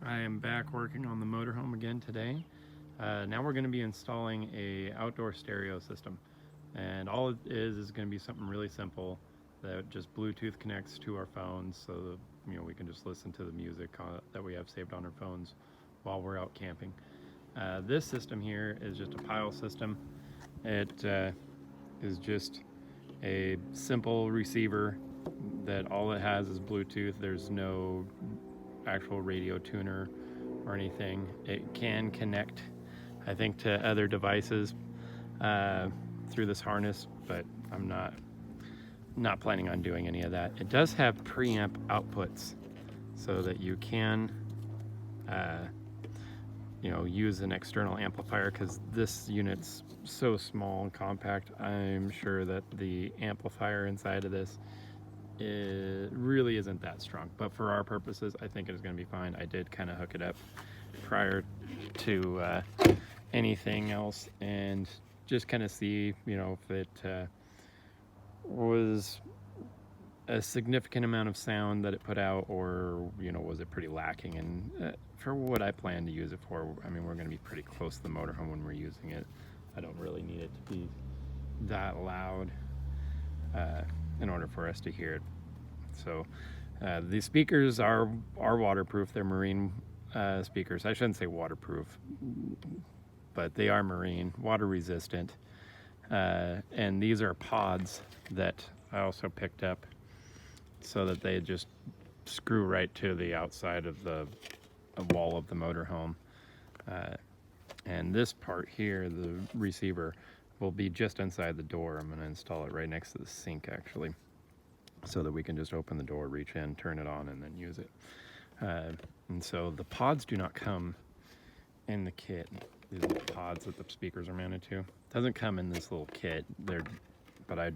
I am back working on the motorhome again today. Now we're going to be installing a outdoor stereo system, and all it is going to be something really simple that just Bluetooth connects to our phones, so that, we can just listen to the music that we have saved on our phones while we're out camping. This system here is just a pile system. It is just a simple receiver that all it has is Bluetooth. There's no actual radio tuner or anything. It can connect, I think, to other devices through this harness, but I'm not planning on doing any of that. It does have preamp outputs so that you can use an external amplifier, because this unit's so small and compact. I'm sure that the amplifier inside of this really isn't that strong, but for our purposes I think it is going to be fine. I did kind of hook it up prior to anything else and just kind of see if it was a significant amount of sound that it put out, or was it pretty lacking. And for what I plan to use it for, I mean, we're going to be pretty close to the motorhome when we're using it. I don't really need it to be that loud in order for us to hear it. So these speakers are waterproof. They're marine speakers. I shouldn't say waterproof, but they are marine, water resistant. And these are pods that I also picked up so that they just screw right to the outside of the wall of the motorhome. And this part here, the receiver, will be just inside the door. I'm going to install it right next to the sink, actually, so that we can just open the door, reach in, turn it on, and then use it. And so the pods do not come in the kit. These are the pods that the speakers are mounted to. It doesn't come in this little kit. But I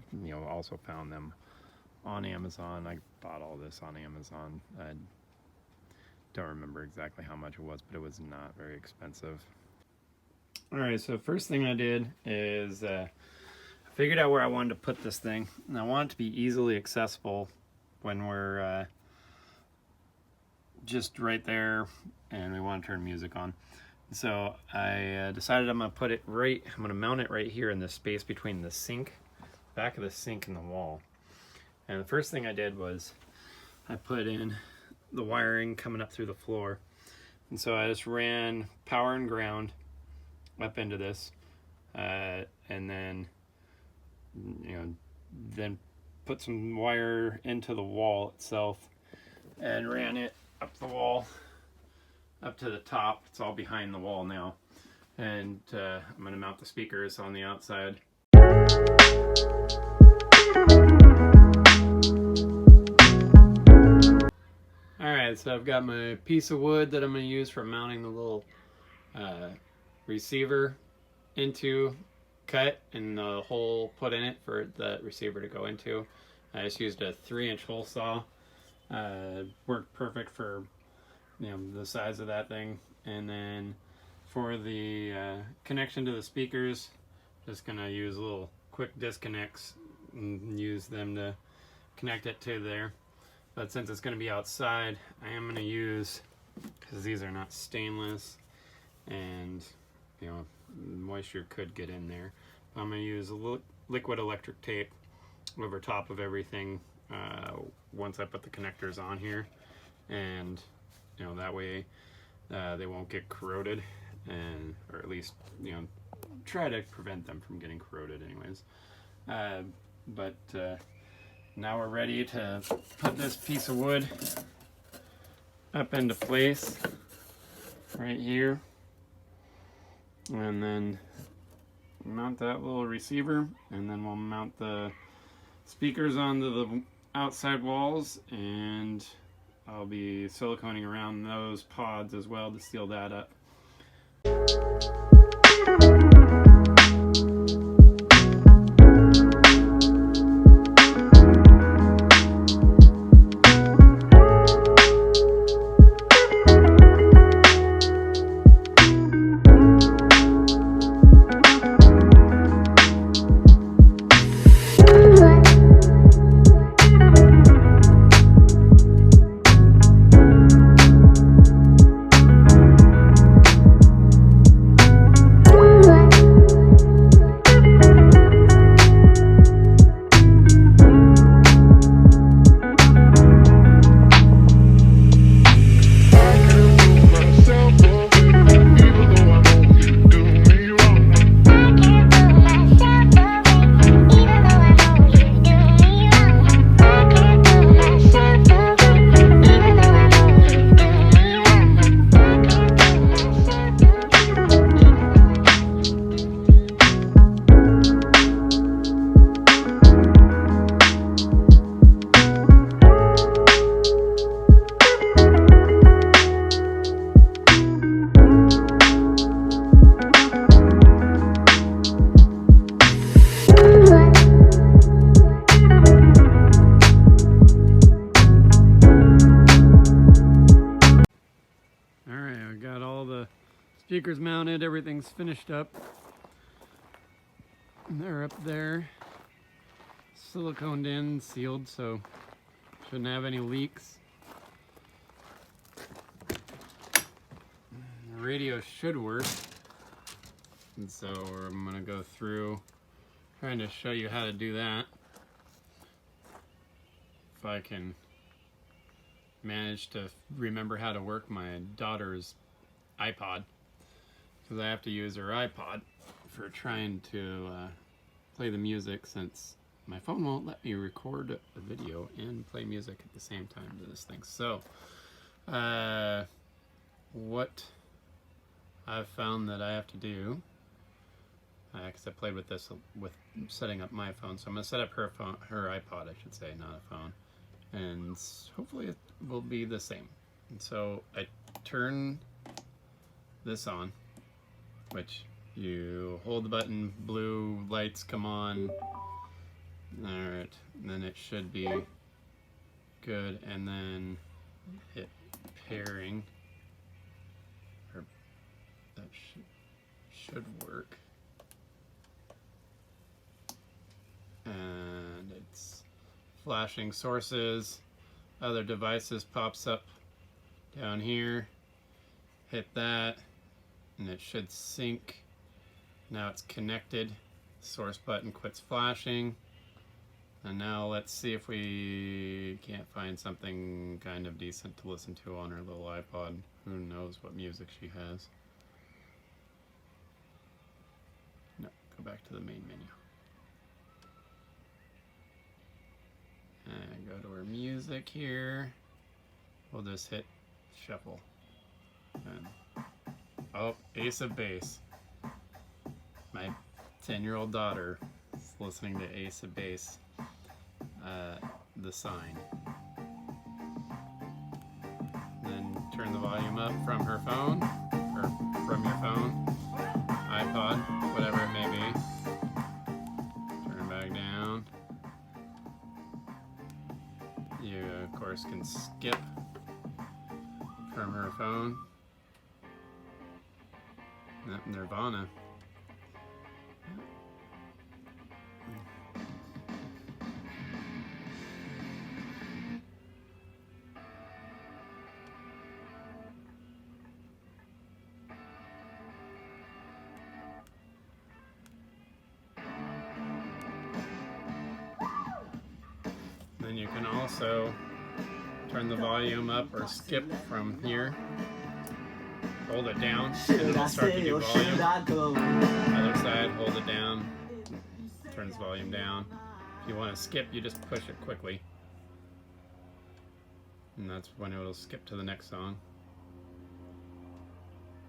also found them on Amazon. I bought all this on Amazon. I don't remember exactly how much it was, but it was not very expensive. Alright, so first thing I did is I figured out where I wanted to put this thing, and I want it to be easily accessible when we're just right there and we want to turn music on. So I decided I'm going to mount it right here in the space between the sink, back of the sink, and the wall. And the first thing I did was I put in the wiring coming up through the floor. And so I just ran power and ground up into this, and then put some wire into the wall itself and ran it up the wall up to the top. It's all behind the wall now, and I'm going to mount the speakers on the outside. Alright, so I've got my piece of wood that I'm going to use for mounting the little receiver into, cut, and the hole put in it for the receiver to go into. I just used a 3-inch hole saw. Worked perfect for the size of that thing. And then for the connection to the speakers, just gonna use little quick disconnects and use them to connect it to there. But since it's gonna be outside, I am gonna use, because these are not stainless and moisture could get in there, I'm gonna use a liquid electric tape over top of everything once I put the connectors on here, and that way they won't get corroded, or at least try to prevent them from getting corroded anyways. But now we're ready to put this piece of wood up into place right here, and then mount that little receiver, and then we'll mount the speakers onto the outside walls, and I'll be siliconing around those pods as well to seal that up. Speakers mounted, everything's finished up. And they're up there, siliconed in, sealed, so shouldn't have any leaks. The radio should work. And so I'm gonna go through trying to show you how to do that. If I can manage to remember how to work my daughter's iPod, because I have to use her iPod for trying to play the music, since my phone won't let me record a video and play music at the same time to this thing. So what I've found that I have to do, because I played with this with setting up my phone, so I'm going to set up her phone, her iPod I should say, not a phone, and hopefully it will be the same. And so I turn this on, which you hold the button, blue lights come on. Alright, then it should be good, and then hit pairing, or that should work. And it's flashing sources, other devices pops up down here. Hit that, and it should sync. Now it's connected. Source button quits flashing. And now let's see if we can't find something kind of decent to listen to on her little iPod. Who knows what music she has. No, go back to the main menu. And go to her music here. We'll just hit shuffle. And, oh, Ace of Base. My 10-year-old daughter is listening to Ace of Base. The Sign. Then turn the volume up from her phone, or from your phone, iPod, whatever it may be. Turn back down. You, of course, can skip from her phone. Nirvana. Then you can also turn the volume up or skip from here. Hold it down and it'll start to do volume. Other side, hold it down, turns volume down. If you want to skip, you just push it quickly. And that's when it'll skip to the next song.